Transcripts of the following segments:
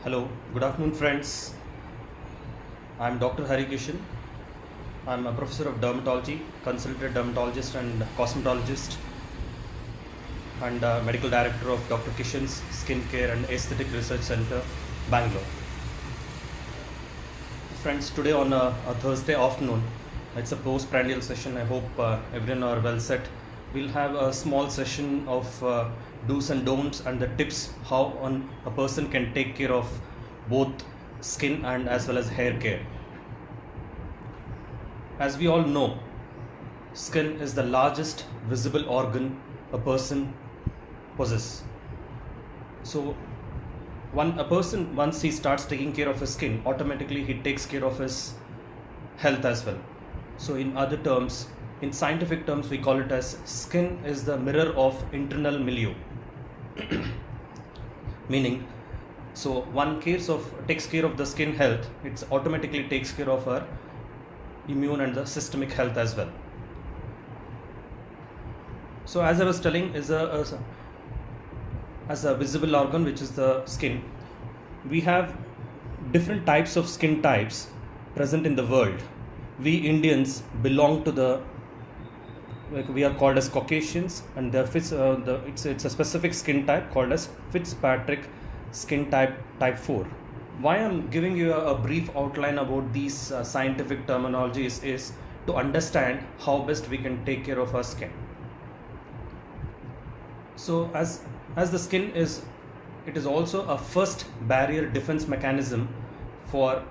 Hello, good afternoon, friends. I'm Dr. Hari Kishan. I'm a professor of dermatology, consultant dermatologist, and cosmetologist, and medical director of Dr. Kishan's Skincare and Aesthetic Research Center, Bangalore. Friends, today on a Thursday afternoon, it's a post-prandial session. I hope everyone are well set. We'll have a small session of do's and don'ts and the tips how a person can take care of both skin and as well as hair care. As we all know, skin is the largest visible organ a person possesses. So a person, once he starts taking care of his skin, automatically he takes care of his health as well. So in other terms, in scientific terms, we call it as skin is the mirror of internal milieu. Meaning, so one takes care of the skin health, it automatically takes care of our immune and the systemic health as well. So as I was telling, as a visible organ, which is the skin, we have different types of skin types present in the world. We Indians belong to we are called as Caucasians, and it's a specific skin type called as Fitzpatrick skin type 4. Why I'm giving you a brief outline about these scientific terminologies is to understand how best we can take care of our skin. So as the skin is also a first barrier defense mechanism for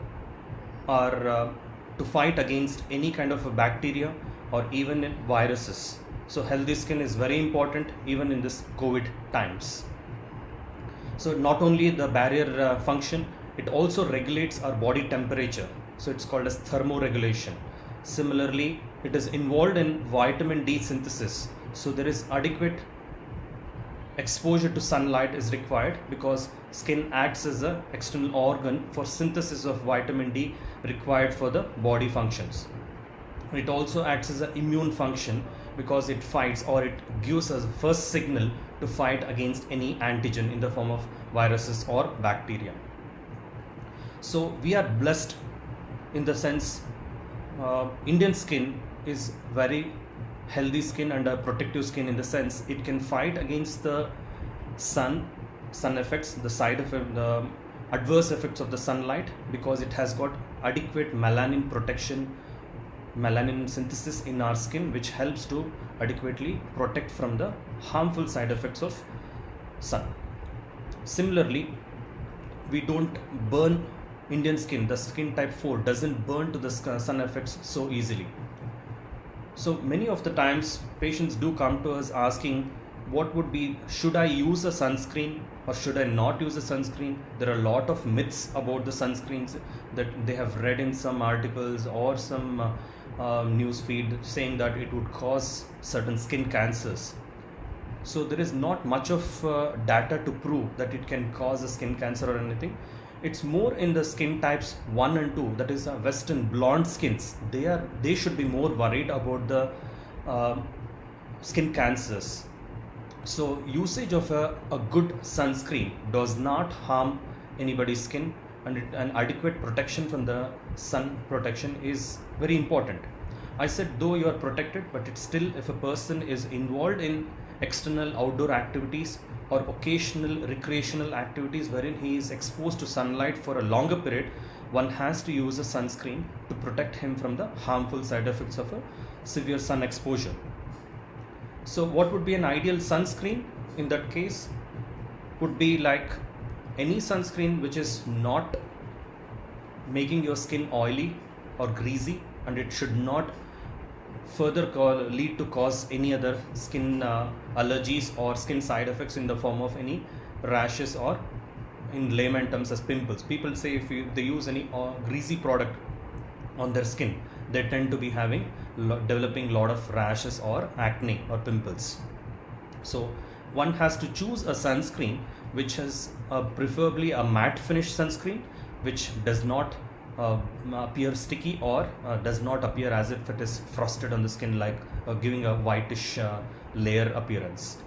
our to fight against any kind of a bacteria or even in viruses. So healthy skin is very important even in this COVID times. So not only the barrier function, it also regulates our body temperature. So it's called as thermoregulation. Similarly, it is involved in vitamin D synthesis. So there is adequate exposure to sunlight is required because skin acts as an external organ for synthesis of vitamin D required for the body functions. It also acts as an immune function because it fights, or it gives us a first signal to fight against any antigen in the form of viruses or bacteria. So we are blessed in the sense Indian skin is very healthy skin and a protective skin in the sense it can fight against the sun effects, the adverse effects of the sunlight, because it has got adequate melanin protection, melanin synthesis in our skin, which helps to adequately protect from the harmful side effects of sun. Similarly, we don't burn Indian skin, the skin type 4 doesn't burn to the sun effects so easily. So many of the times patients do come to us asking, should I use a sunscreen or should I not use a sunscreen? There are a lot of myths about the sunscreens that they have read in some articles or some news feed saying that it would cause certain skin cancers. So there is not much of data to prove that it can cause a skin cancer or anything. It's more in the skin types 1 and 2, that is Western blonde skins. They should be more worried about the skin cancers. So usage of a good sunscreen does not harm anybody's skin, and an adequate protection from the sun protection is very important. I said though you are protected, but it's still, if a person is involved in external outdoor activities or occasional recreational activities wherein he is exposed to sunlight for a longer period, one has to use a sunscreen to protect him from the harmful side effects of a severe sun exposure. So what would be an ideal sunscreen in that case? Would be like any sunscreen which is not making your skin oily or greasy, and it should not further lead to cause any other skin allergies or skin side effects in the form of any rashes, or in layman terms as pimples. People say if they use any greasy product on their skin, they tend to be developing a lot of rashes or acne or pimples. So one has to choose a sunscreen which is preferably a matte finish sunscreen, which does not appear sticky or does not appear as if it is frosted on the skin, like giving a whitish layer appearance.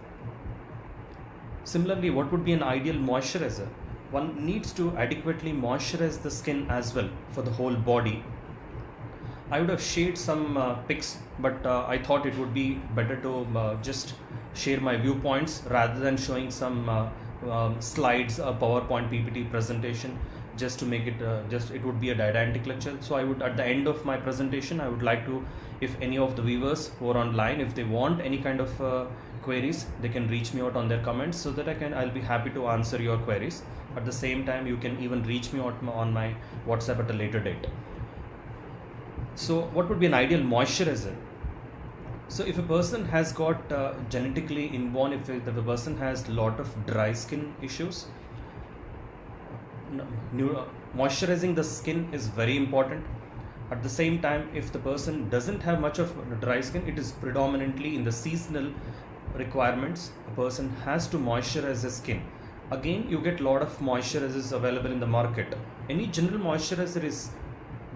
Similarly, what would be an ideal moisturizer? one needs to adequately moisturize the skin as well for the whole body. I would have shared some pics, but I thought it would be better to just share my viewpoints rather than showing some slides, a PowerPoint PPT presentation, just to make it it would be a didactic lecture. So I would, at the end of my presentation, I would like to, if any of the viewers who are online, if they want any kind of queries, they can reach me out on their comments, so that I'll be happy to answer your queries. At the same time, you can even reach me out on my WhatsApp at a later date. So what would be an ideal moisturizer? So if a person has got genetically inborn, if the person has a lot of dry skin issues, moisturizing the skin is very important. At the same time, if the person doesn't have much of dry skin, it is predominantly in the seasonal requirements, a person has to moisturize the skin. Again, you get a lot of moisturizers available in the market. Any general moisturizer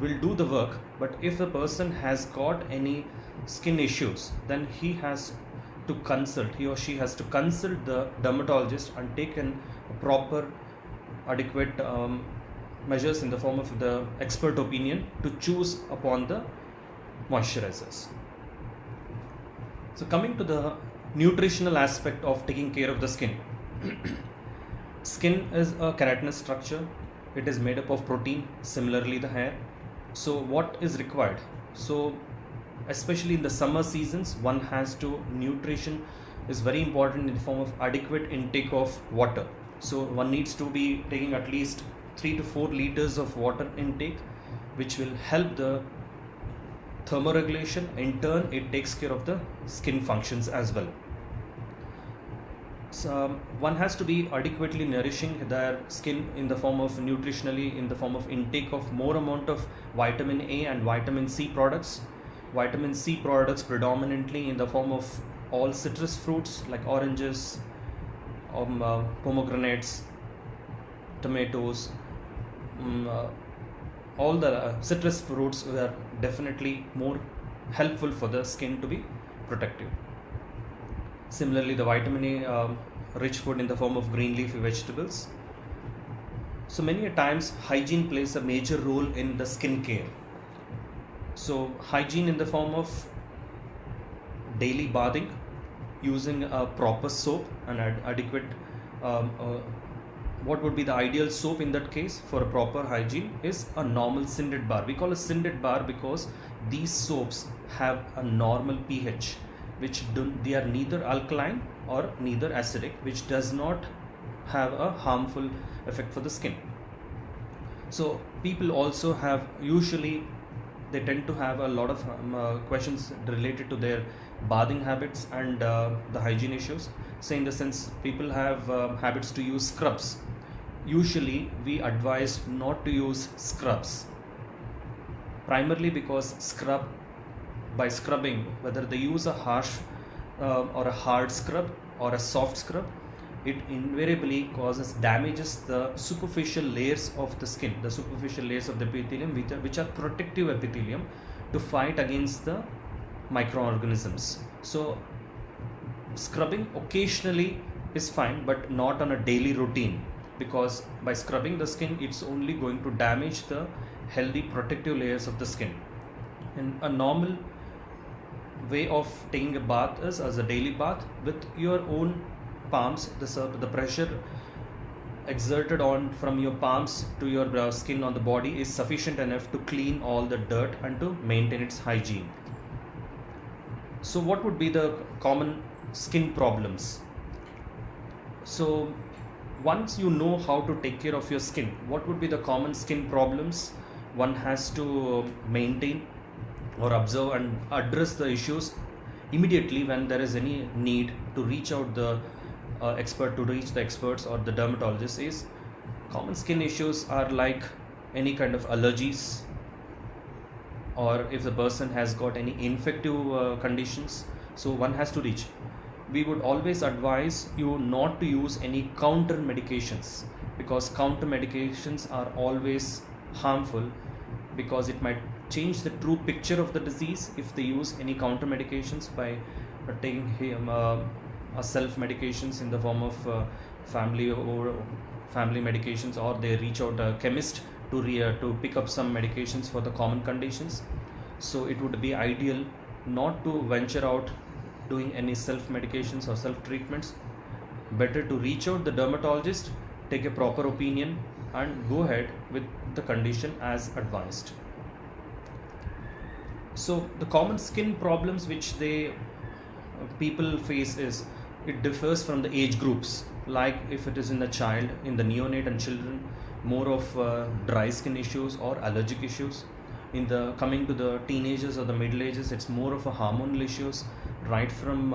will do the work, but if the person has got any skin issues, then he or she has to consult the dermatologist and take a proper adequate measures in the form of the expert opinion to choose upon the moisturizers. So coming to the nutritional aspect of taking care of the skin. Skin is a keratinous structure. It is made up of protein, similarly the hair. So what is required? So especially in the summer seasons, nutrition is very important in the form of adequate intake of water. So one needs to be taking at least 3 to 4 liters of water intake, which will help the thermoregulation. In turn, it takes care of the skin functions as well. So one has to be adequately nourishing their skin in the form of nutritionally, in the form of intake of more amount of vitamin A and vitamin C products. Vitamin C products predominantly in the form of all citrus fruits like oranges, pomegranates, tomatoes, all the citrus fruits are definitely more helpful for the skin to be protective. Similarly, the vitamin A rich food in the form of green leafy vegetables. So many a times hygiene plays a major role in the skin care. So hygiene in the form of daily bathing, using a proper soap and adequate what would be the ideal soap in that case for a proper hygiene is a normal Sinded bar. We call a Sinded bar because these soaps have a normal pH, they are neither alkaline or neither acidic, which does not have a harmful effect for the skin. So people also they tend to have a lot of questions related to their bathing habits and the hygiene issues. Say in the sense, people have habits to use scrubs. Usually we advise not to use scrubs, primarily because by scrubbing, whether they use a harsh or a hard scrub or a soft scrub, it invariably damages the superficial layers of the skin, the superficial layers of the epithelium, which are protective epithelium to fight against the microorganisms. So scrubbing occasionally is fine, but not on a daily routine, because by scrubbing the skin, it's only going to damage the healthy protective layers of the skin. And a normal way of taking a bath is as a daily bath with your own palms. The pressure exerted from your palms to your skin on the body is sufficient enough to clean all the dirt and to maintain its hygiene. So what would be the common skin problems? So once you know how to take care of your skin, what would be the common skin problems one has to maintain or observe and address the issues immediately when there is any need to reach out the experts or the dermatologist? Is common skin issues are like any kind of allergies, or if the person has got any infective conditions, so one has to reach. We would always advise you not to use any counter medications, because counter medications are always harmful, because it might change the true picture of the disease if they use any counter medications by taking self medications in the form of family or family medications, or they reach out a chemist to pick up some medications for the common conditions. So it would be ideal not to venture out doing any self medications or self treatments. Better to reach out the dermatologist, take a proper opinion, and go ahead with the condition as advised. So the common skin problems which people face is, it differs from the age groups. Like if it is in the child, in the neonate and children, more of dry skin issues or allergic issues. In the coming to the teenagers or the middle ages, it's more of a hormonal issues, right from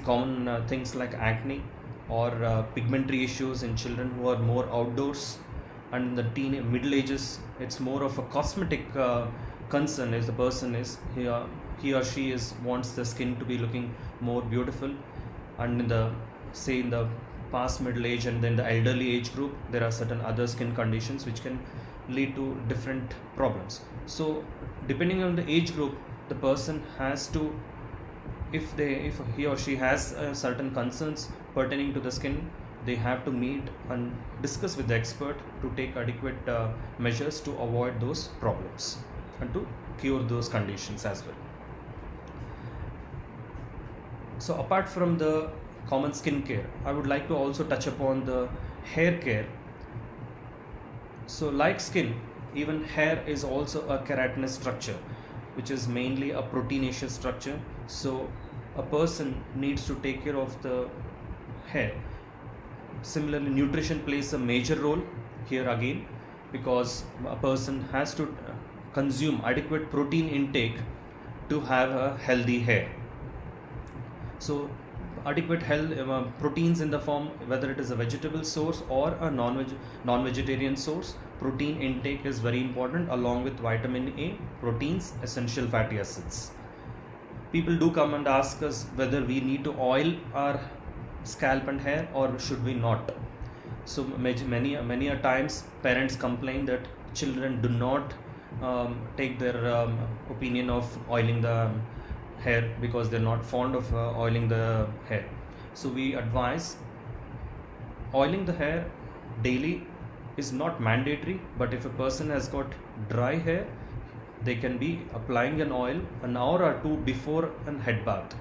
common things like acne or pigmentary issues in children who are more outdoors. And in the middle ages, it's more of a cosmetic concern. If the person is he or she is wants the skin to be looking more beautiful. And in the past middle age and then the elderly age group, there are certain other skin conditions which can lead to different problems. So depending on the age group, the person has to, if he or she has certain concerns pertaining to the skin, they have to meet and discuss with the expert to take adequate measures to avoid those problems and to cure those conditions as well. So apart from the common skin care, I would like to also touch upon the hair care. So like skin, even hair is also a keratinous structure, which is mainly a proteinaceous structure. So a person needs to take care of the hair. Similarly, nutrition plays a major role here again, because a person has to consume adequate protein intake to have a healthy hair. So adequate proteins in the form, whether it is a vegetable source or a non-vegetarian source, protein intake is very important, along with vitamin A, proteins, essential fatty acids. People do come and ask us whether we need to oil our scalp and hair or should we not. So many a times parents complain that children do not take their opinion of oiling the hair because they're not fond of oiling the hair. So we advise oiling the hair daily is not mandatory, but if a person has got dry hair, they can be applying an oil an hour or two before a head bath.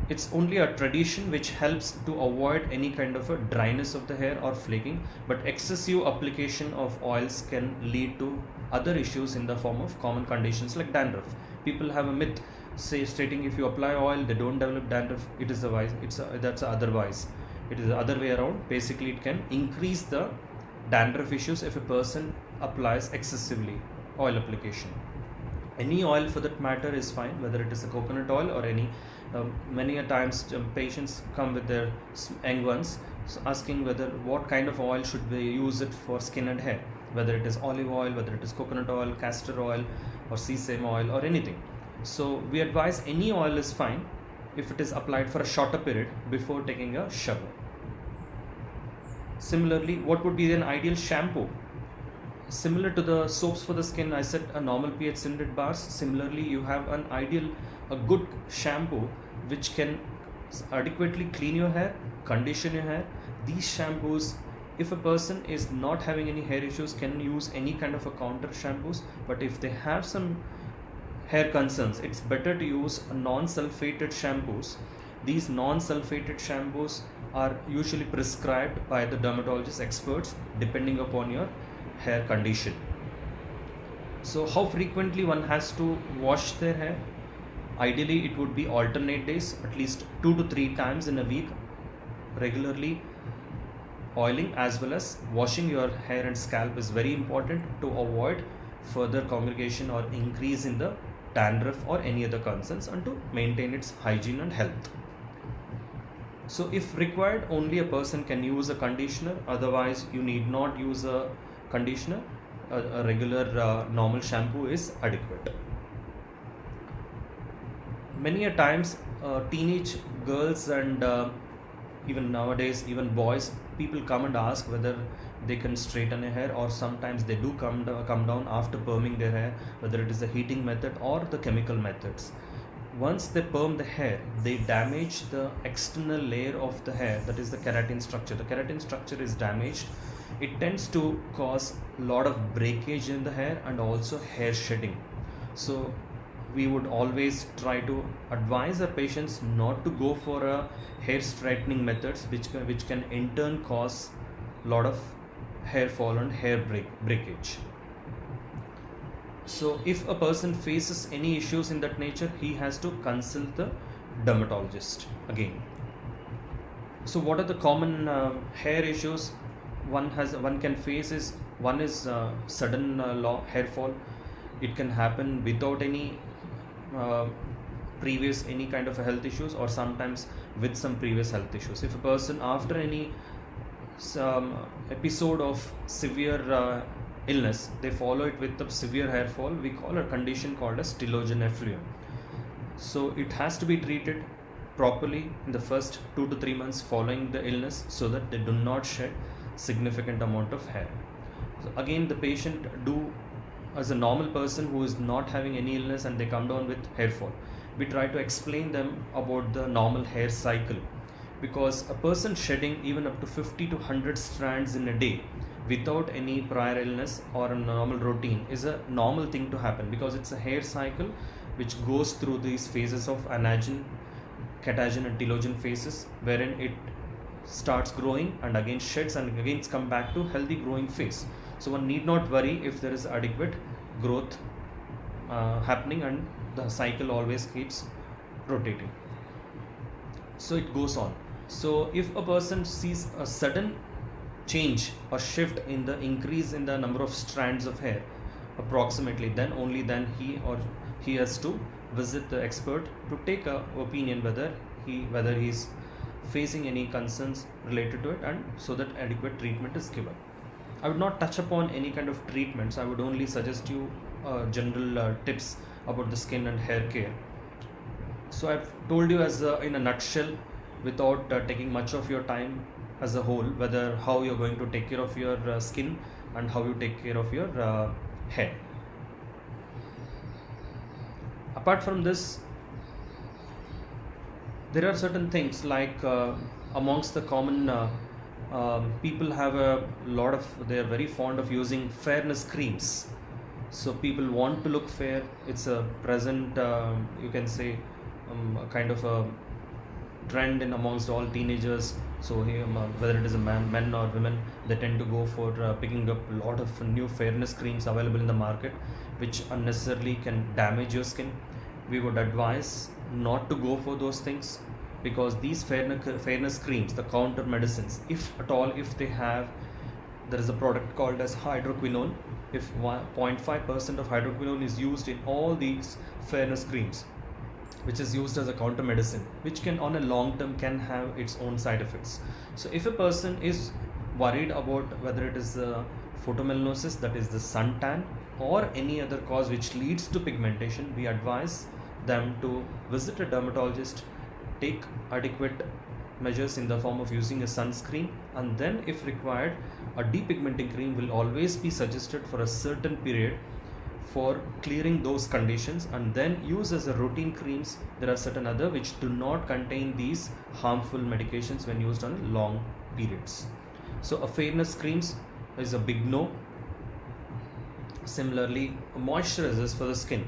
It's only a tradition which helps to avoid any kind of a dryness of the hair or flaking, but excessive application of oils can lead to other issues in the form of common conditions like dandruff. People have a myth stating if you apply oil they don't develop dandruff. It is that's otherwise. It is the other way around. Basically, it can increase the dandruff issues if a person applies excessively oil application. Any oil for that matter is fine, whether it is a coconut oil or any. Many a times patients come with their young ones asking whether what kind of oil should they use it for skin and hair, whether it is olive oil, whether it is coconut oil, castor oil or sesame oil or anything. So we advise any oil is fine if it is applied for a shorter period before taking a shower. Similarly, what would be an ideal shampoo? Similar to the soaps for the skin, I said a normal pH synthetic bars. Similarly, you have a good shampoo which can adequately clean your hair, condition your hair. These shampoos, if a person is not having any hair issues, can use any kind of a counter shampoos. But if they have some hair concerns, it's better to use non-sulfated shampoos. These non-sulfated shampoos are usually prescribed by the dermatologist experts depending upon your hair condition. So how frequently one has to wash their hair? Ideally, it would be alternate days, at least 2 to 3 times in a week. Regularly oiling as well as washing your hair and scalp is very important to avoid further congregation or increase in the dandruff or any other concerns, and to maintain its hygiene and health. So if required, only a person can use a conditioner. Otherwise, you need not use a conditioner. A regular normal shampoo is adequate. Many a times teenage girls and even nowadays even boys, people come and ask whether they can straighten a hair, or sometimes they do come down after perming their hair, whether it is the heating method or the chemical methods. once they perm the hair, they damage the external layer of the hair, that is the keratin structure. The keratin structure is damaged. It tends to cause a lot of breakage in the hair and also hair shedding. So we would always try to advise our patients not to go for a hair straightening methods, which can in turn cause a lot of hair fall and hair breakage. So if a person faces any issues in that nature, he has to consult the dermatologist again. So what are the common hair issues one can face is, one is sudden hair fall. It can happen without any previous any kind of health issues, or sometimes with some previous health issues. If a person after any episode of severe illness, they follow it with a severe hair fall, we call a condition called as telogen effluent. So it has to be treated properly in the first 2 to 3 months following the illness, so that they do not shed significant amount of hair. So again, the patient do, as a normal person who is not having any illness and they come down with hair fall, we try to explain them about the normal hair cycle, because a person shedding even up to 50 to 100 strands in a day without any prior illness or a normal routine is a normal thing to happen, because it's a hair cycle which goes through these phases of anagen, catagen and telogen phases, wherein it starts growing and again sheds and again come back to healthy growing phase. So one need not worry if there is adequate growth happening, and the cycle always keeps rotating. So it goes on. So if a person sees a sudden change or shift in the increase in the number of strands of hair approximately, then only then he has to visit the expert to take a opinion whether he is facing any concerns related to it, and so that adequate treatment is given. I would not touch upon any kind of treatments. I would only suggest you general tips about the skin and hair care. So I've told you as in a nutshell, without taking much of your time as a whole, whether how you're going to take care of your skin and how you take care of your hair. Apart from this, there are certain things like amongst the common people have a lot of, they are very fond of using fairness creams. So people want to look fair. It's a present you can say a kind of a trend in amongst all teenagers. So here, whether it is a men or women, they tend to go for picking up a lot of new fairness creams available in the market, which unnecessarily can damage your skin. We would advise not to go for those things, because these fairness creams, the counter medicines, if at all, if they have, there is a product called as hydroquinone. If 0.5% of hydroquinone is used in all these fairness creams, which is used as a counter medicine, which can on a long term can have its own side effects. So if a person is worried about whether it is photomelanosis, that is the suntan, or any other cause which leads to pigmentation, we advise them to visit a dermatologist, take adequate measures in the form of using a sunscreen, and then if required, a depigmenting cream will always be suggested for a certain period for clearing those conditions, and then use as a routine creams. There are certain other which do not contain these harmful medications when used on long periods. So a fairness creams is a big no. Similarly, moisturizers for the skin.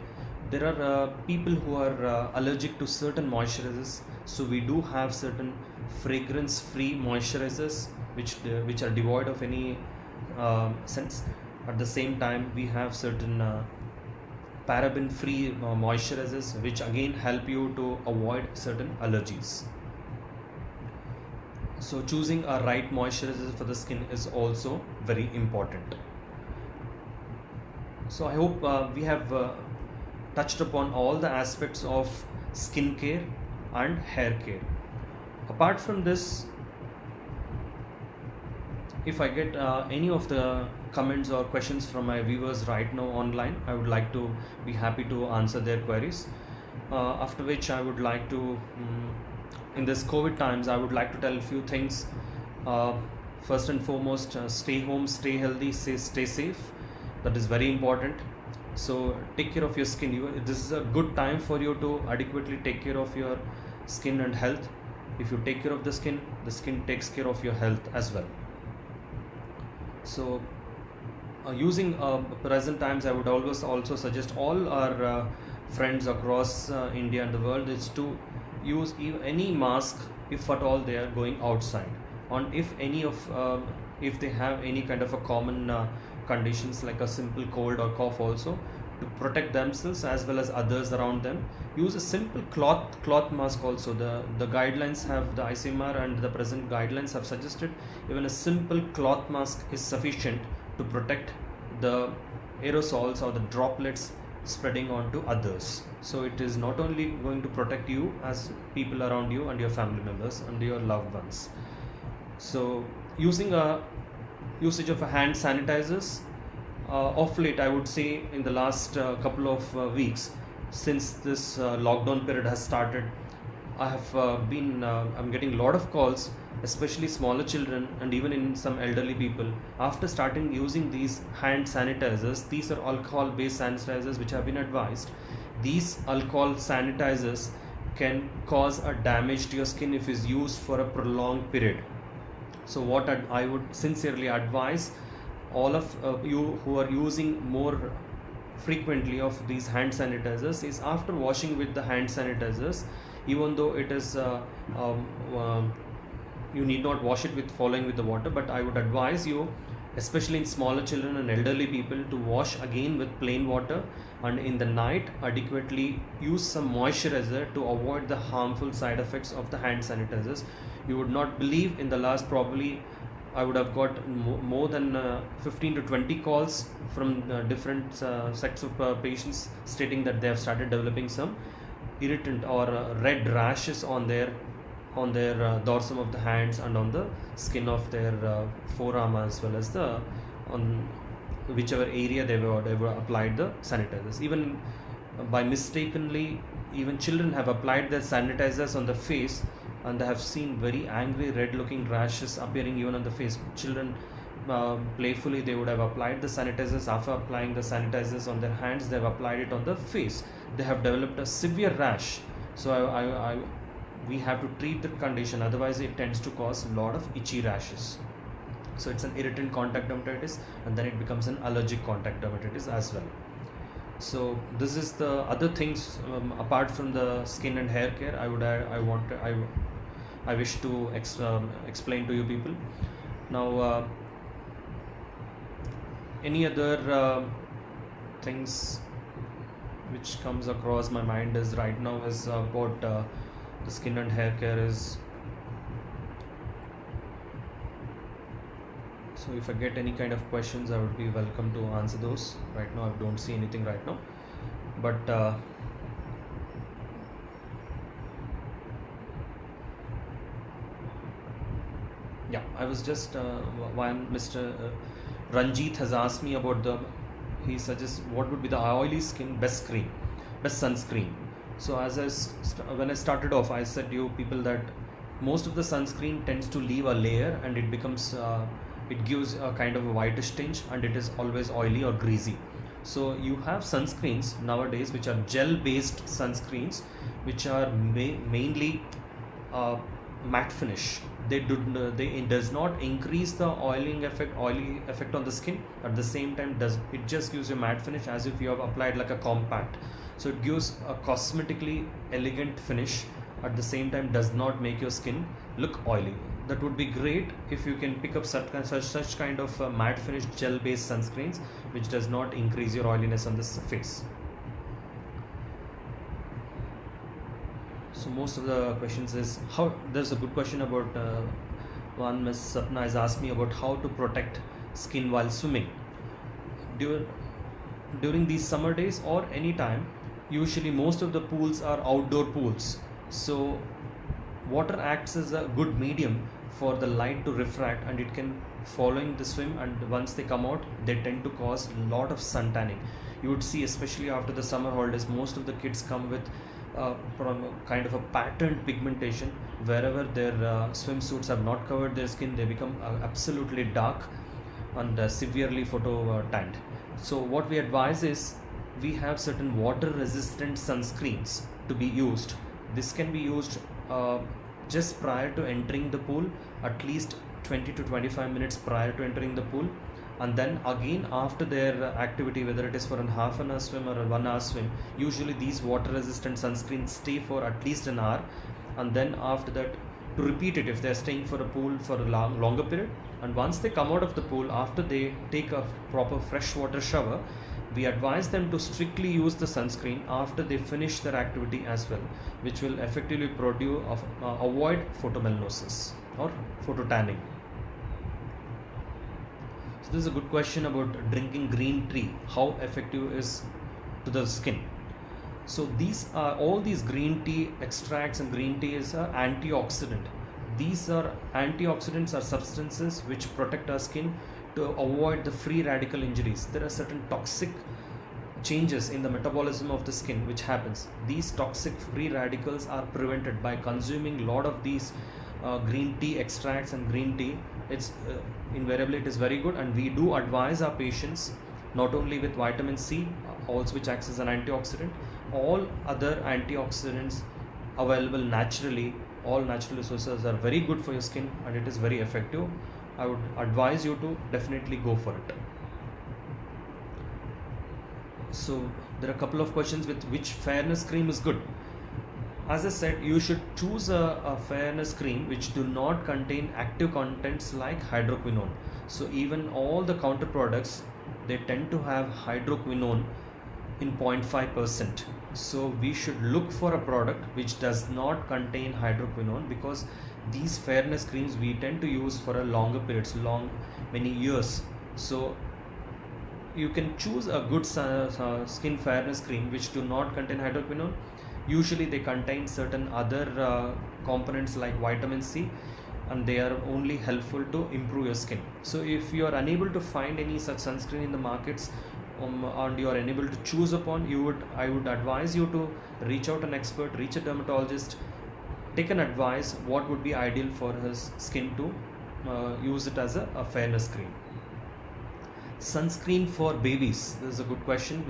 There are people who are allergic to certain moisturizers, so we do have certain fragrance-free moisturizers which are devoid of any scents. At the same time, we have certain paraben-free moisturizers, which again help you to avoid certain allergies. So choosing a right moisturizer for the skin is also very important. So I hope we have touched upon all the aspects of skin care and hair care. Apart from this, if I get any of the comments or questions from my viewers right now online, I would like to be happy to answer their queries. After which I would like to, in this COVID times, I would like to tell a few things. First and foremost, stay home, stay healthy, stay safe. That is very important. So take care of your skin. This is a good time for you to adequately take care of your skin and health. If you take care of the skin takes care of your health as well. So using present times, I would always also suggest all our friends across India and the world is to use any mask if at all they are going outside. On if they have any kind of a common conditions like a simple cold or cough, also to protect themselves as well as others around them, use a simple cloth mask. Also the guidelines have, the ICMR and the present guidelines have suggested even a simple cloth mask is sufficient to protect the aerosols or the droplets spreading onto others. So it is not only going to protect you as people around you and your family members and your loved ones. So using a usage of a hand sanitizers, of late, I would say in the last couple of weeks since this lockdown period has started, I have I'm getting a lot of calls, especially smaller children and even in some elderly people. After starting using these hand sanitizers, these are alcohol-based sanitizers which have been advised. These alcohol sanitizers can cause a damage to your skin if is used for a prolonged period. So what I would sincerely advise all of you who are using more frequently of these hand sanitizers is, after washing with the hand sanitizers, even though it is um, um, you need not wash it with following with the water, but I would advise you, especially in smaller children and elderly people, to wash again with plain water, and in the night adequately use some moisturizer to avoid the harmful side effects of the hand sanitizers. You would not believe, in the last probably I would have got more than 15 to 20 calls from different sects of patients stating that they have started developing some irritant or red rashes on their dorsum of the hands and on the skin of their forearm, as well as the on whichever area they were applied the sanitizers. Even by mistakenly, even children have applied their sanitizers on the face and they have seen very angry red looking rashes appearing even on the face. Children playfully, they would have applied the sanitizers. After applying the sanitizers on their hands, they have applied it on the face. They have developed a severe rash. So we have to treat the condition, otherwise it tends to cause a lot of itchy rashes. So it's an irritant contact dermatitis, and then it becomes an allergic contact dermatitis as well. So this is the other things, apart from the skin and hair care, I wish to explain to you people. Now any other things which comes across my mind is right now is about the skin and hair care is. So if I get any kind of questions, I would be welcome to answer those. Right now I don't see anything right now, but yeah, I was just one Mr. Ranjit has asked me about he suggests what would be the oily skin best sunscreen. So when I started off, I said to you people that most of the sunscreen tends to leave a layer and it becomes it gives a kind of a whitish tinge and it is always oily or greasy. So you have sunscreens nowadays which are gel based sunscreens, which are mainly matte finish. They it does not increase the oily effect on the skin. At the same time, it just gives you matte finish as if you have applied like a compact. So it gives a cosmetically elegant finish. At the same time, does not make your skin look oily. That would be great if you can pick up such kind of matte finish gel based sunscreens which does not increase your oiliness on the face. So most of the questions is how. There's a good question about one Miss Sapna has asked me about how to protect skin while swimming during these summer days or any time. Usually most of the pools are outdoor pools, so water acts as a good medium for the light to refract, and it can, following the swim, and once they come out, they tend to cause a lot of sun tanning. You would see, especially after the summer holidays, most of the kids come with from a kind of a patterned pigmentation. Wherever their swimsuits have not covered their skin, they become absolutely dark and severely photo tanned. So what we advise is we have certain water resistant sunscreens to be used. This can be used uh, just prior to entering the pool, at least 20 to 25 minutes prior to entering the pool, and then again after their activity, whether it is for a half an hour swim or a 1 hour swim. Usually these water resistant sunscreens stay for at least an hour, and then after that to repeat it if they are staying for a pool for a longer period. And once they come out of the pool, after they take a proper fresh water shower, we advise them to strictly use the sunscreen after they finish their activity as well, which will effectively avoid photomelanosis or phototanning. So this is a good question about drinking green tea, how effective is to the skin. So these are all these green tea extracts, and green tea is an antioxidant. These are antioxidants are substances which protect our skin to avoid the free radical injuries. There are certain toxic changes in the metabolism of the skin which happens. These toxic free radicals are prevented by consuming a lot of these green tea extracts and green tea. It's invariably it is very good, and we do advise our patients not only with vitamin C, also which acts as an antioxidant, all other antioxidants available naturally. All natural resources are very good for your skin, and it is very effective. I would advise you to definitely go for it. So there are a couple of questions with which fairness cream is good. As I said, you should choose a fairness cream which do not contain active contents like hydroquinone. So even all the counter products, they tend to have hydroquinone in 0.5%. So we should look for a product which does not contain hydroquinone, because these fairness creams we tend to use for a longer periods, many years. So you can choose a good skin fairness cream which do not contain hydroquinone. Usually they contain certain other components like vitamin C, and they are only helpful to improve your skin. So if you are unable to find any such sunscreen in the markets, and you are unable to choose upon, I would advise you to reach out an expert, reach a dermatologist, take an advice what would be ideal for his skin to use it as a fairness cream. Sunscreen for babies, this is a good question,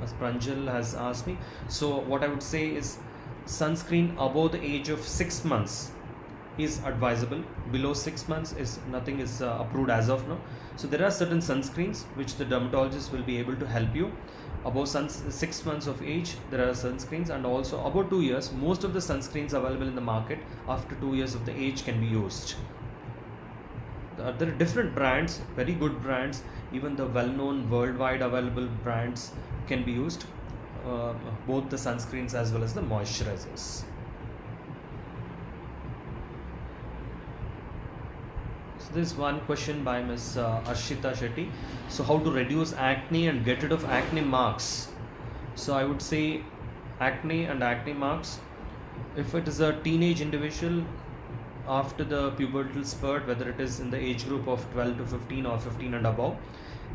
as Pranjal has asked me. So what I would say is sunscreen above the age of 6 months is advisable. Below 6 months is nothing is approved as of now. So there are certain sunscreens which the dermatologist will be able to help you. Above 6 months of age, there are sunscreens, and also above 2 years, most of the sunscreens available in the market after 2 years of the age can be used. There are different brands, very good brands, even the well-known worldwide available brands can be used, both the sunscreens as well as the moisturizers. So this is one question by Ms. Arshita Shetty. So how to reduce acne and get rid of acne marks? So I would say acne and acne marks, if it is a teenage individual after the pubertal spurt, whether it is in the age group of 12 to 15 or 15 and above,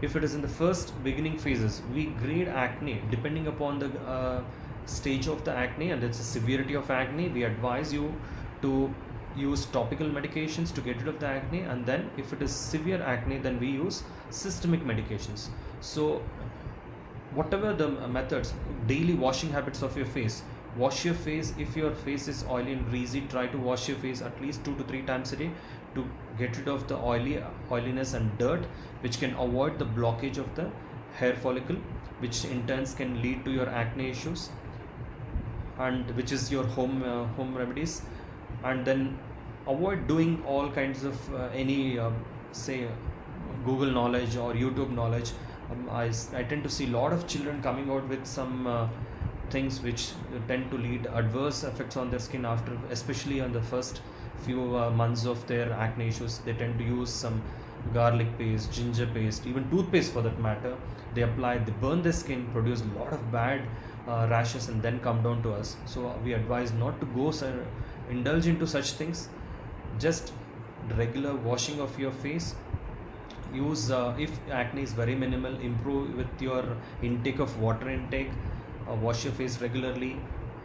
if it is in the first beginning phases, we grade acne depending upon the stage of the acne and its severity of acne. We advise you to use topical medications to get rid of the acne, and then if it is severe acne, then we use systemic medications. So whatever the methods, daily washing habits of your face, wash your face. If your face is oily and greasy, try to wash your face at least 2 to 3 times a day to get rid of the oiliness and dirt, which can avoid the blockage of the hair follicle, which in turn can lead to your acne issues, and which is your home remedies. And then avoid doing all kinds of any say Google knowledge or YouTube knowledge. I tend to see a lot of children coming out with some things which tend to lead adverse effects on their skin after, especially on the first few months of their acne issues. They tend to use some garlic paste, ginger paste, even toothpaste for that matter. They burn their skin, produce a lot of bad rashes, and then come down to us. So we advise not to indulge into such things. Just regular washing of your face. Use if acne is very minimal, improve with your intake of water intake. Wash your face regularly.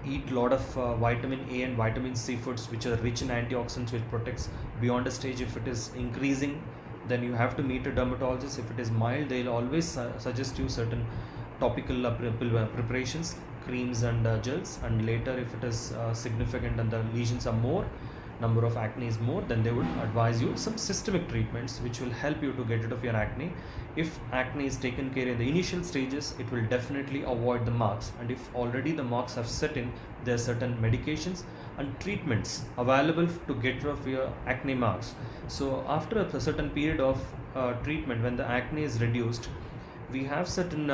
Eat a lot of vitamin A and vitamin C foods, which are rich in antioxidants, which protects beyond a stage. If it is increasing, then you have to meet a dermatologist. If it is mild, they'll always suggest you certain topical preparations, creams and gels, and later if it is significant and the lesions are more, number of acne is more, then they would advise you some systemic treatments which will help you to get rid of your acne. If acne is taken care in the initial stages, it will definitely avoid the marks, and if already the marks have set in, there are certain medications and treatments available to get rid of your acne marks. So after a certain period of treatment, when the acne is reduced, we have certain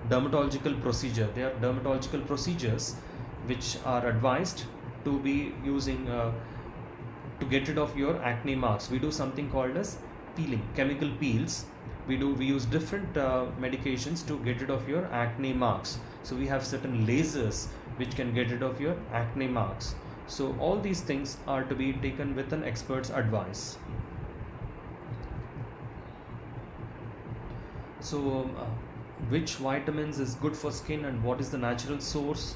dermatological procedure. There are dermatological procedures which are advised to be using to get rid of your acne marks. We do something called as peeling, chemical peels. We use different medications to get rid of your acne marks. So we have certain lasers which can get rid of your acne marks. So all these things are to be taken with an expert's advice. So which vitamins is good for skin and what is the natural source?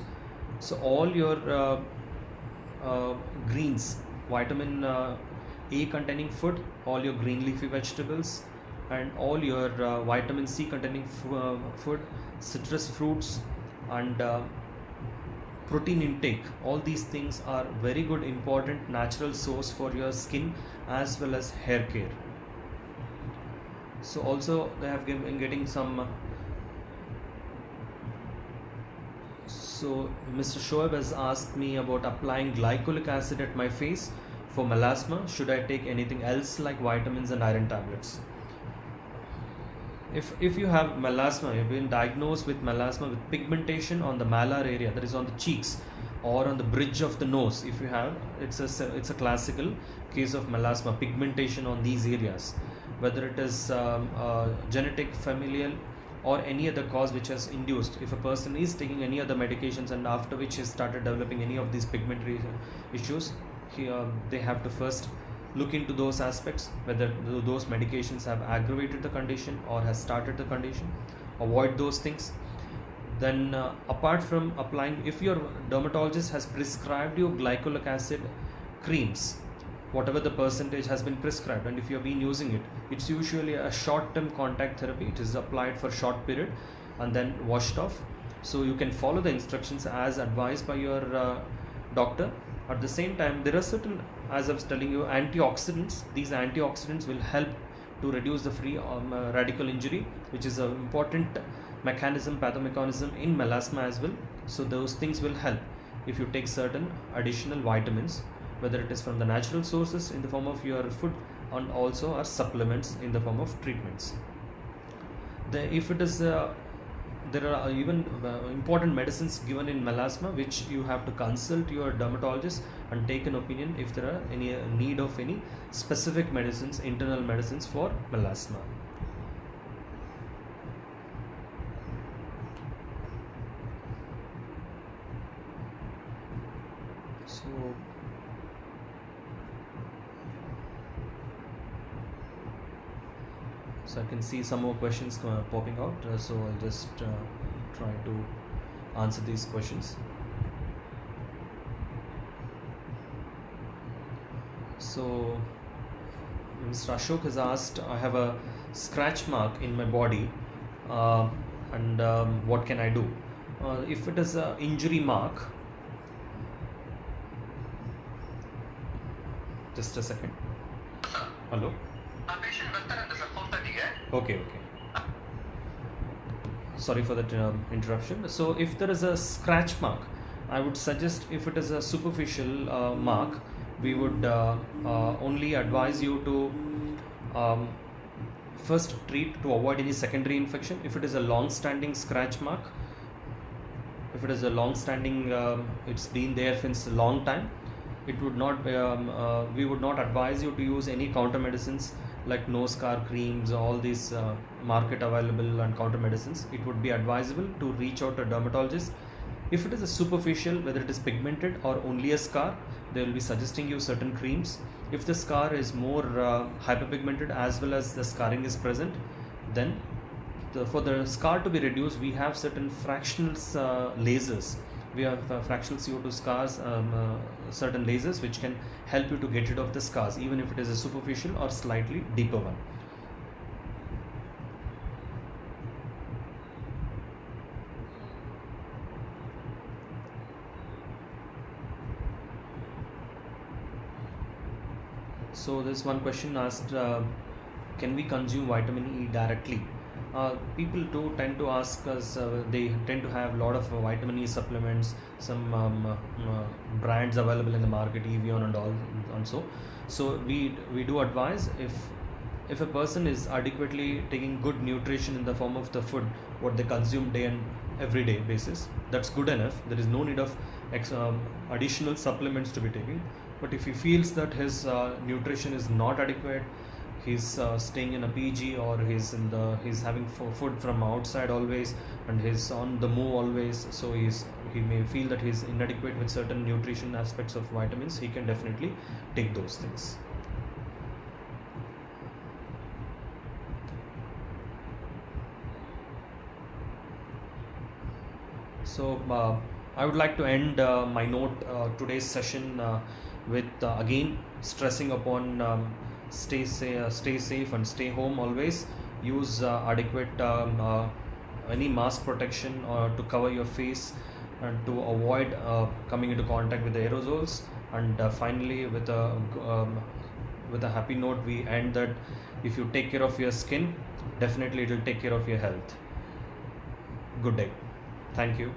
So all your greens, vitamin A containing food, all your green leafy vegetables, and all your vitamin C containing food, citrus fruits, and protein intake. All these things are very good important natural source for your skin as well as hair care. So also they have been getting some so Mr. Shoaib has asked me about applying glycolic acid at my face for melasma. Should I take anything else like vitamins and iron tablets? If you have melasma, you've been diagnosed with melasma with pigmentation on the malar area, that is on the cheeks or on the bridge of the nose, if you have, it's a classical case of melasma, pigmentation on these areas, whether it is genetic, familial, or any other cause which has induced. If a person is taking any other medications and after which he started developing any of these pigmentary issues, they have to first look into those aspects, whether those medications have aggravated the condition or has started the condition. Avoid those things. Then apart from applying, if your dermatologist has prescribed you glycolic acid creams, whatever the percentage has been prescribed, and if you have been using it, it's usually a short-term contact therapy. It is applied for short period and then washed off. So you can follow the instructions as advised by your doctor. At the same time, there are certain, as I was telling you, antioxidants. These antioxidants will help to reduce the free radical injury, which is an important pathomechanism in melasma as well. So those things will help if you take certain additional vitamins, whether it is from the natural sources in the form of your food and also our supplements in the form of treatments. If it is there are even important medicines given in melasma which you have to consult your dermatologist and take an opinion if there are any need of any specific medicines, internal medicines for melasma. So I can see some more questions popping out, so I'll just try to answer these questions. So Mr. Ashok has asked, I have a scratch mark in my body and what can I do? If it is an injury mark, just a second. Hello? Okay. Sorry for that interruption. So if there is a scratch mark, I would suggest, if it is a superficial mark, we would only advise you to first treat to avoid any secondary infection. If it is a long-standing scratch mark, it's been there since a long time, it would not we would not advise you to use any counter medicines like no scar creams, all these market available and counter medicines. It would be advisable to reach out to a dermatologist. If it is a superficial, whether it is pigmented or only a scar, they will be suggesting you certain creams. If the scar is more hyperpigmented as well as the scarring is present, then for the scar to be reduced, we have certain fractional lasers. We have fractional CO2 scars, certain lasers which can help you to get rid of the scars, even if it is a superficial or slightly deeper one. So this one question asked, can we consume vitamin E directly? People do tend to ask us. They tend to have a lot of vitamin E supplements, some brands available in the market, Evion and all, and so we do advise, if a person is adequately taking good nutrition in the form of the food what they consume day and everyday basis, that's good enough. There is no need of additional supplements to be taken. But if he feels that his nutrition is not adequate, he's staying in a PG, or he's having food from outside always, and he's on the move always, so he may feel that he's inadequate with certain nutrition aspects of vitamins, he can definitely take those things. So I would like to end my note today's session with again stressing upon stay safe and stay home always. Use adequate any mask protection to cover your face and to avoid coming into contact with the aerosols. And finally, with a happy note, we end that if you take care of your skin, definitely it will take care of your health. Good day. Thank you.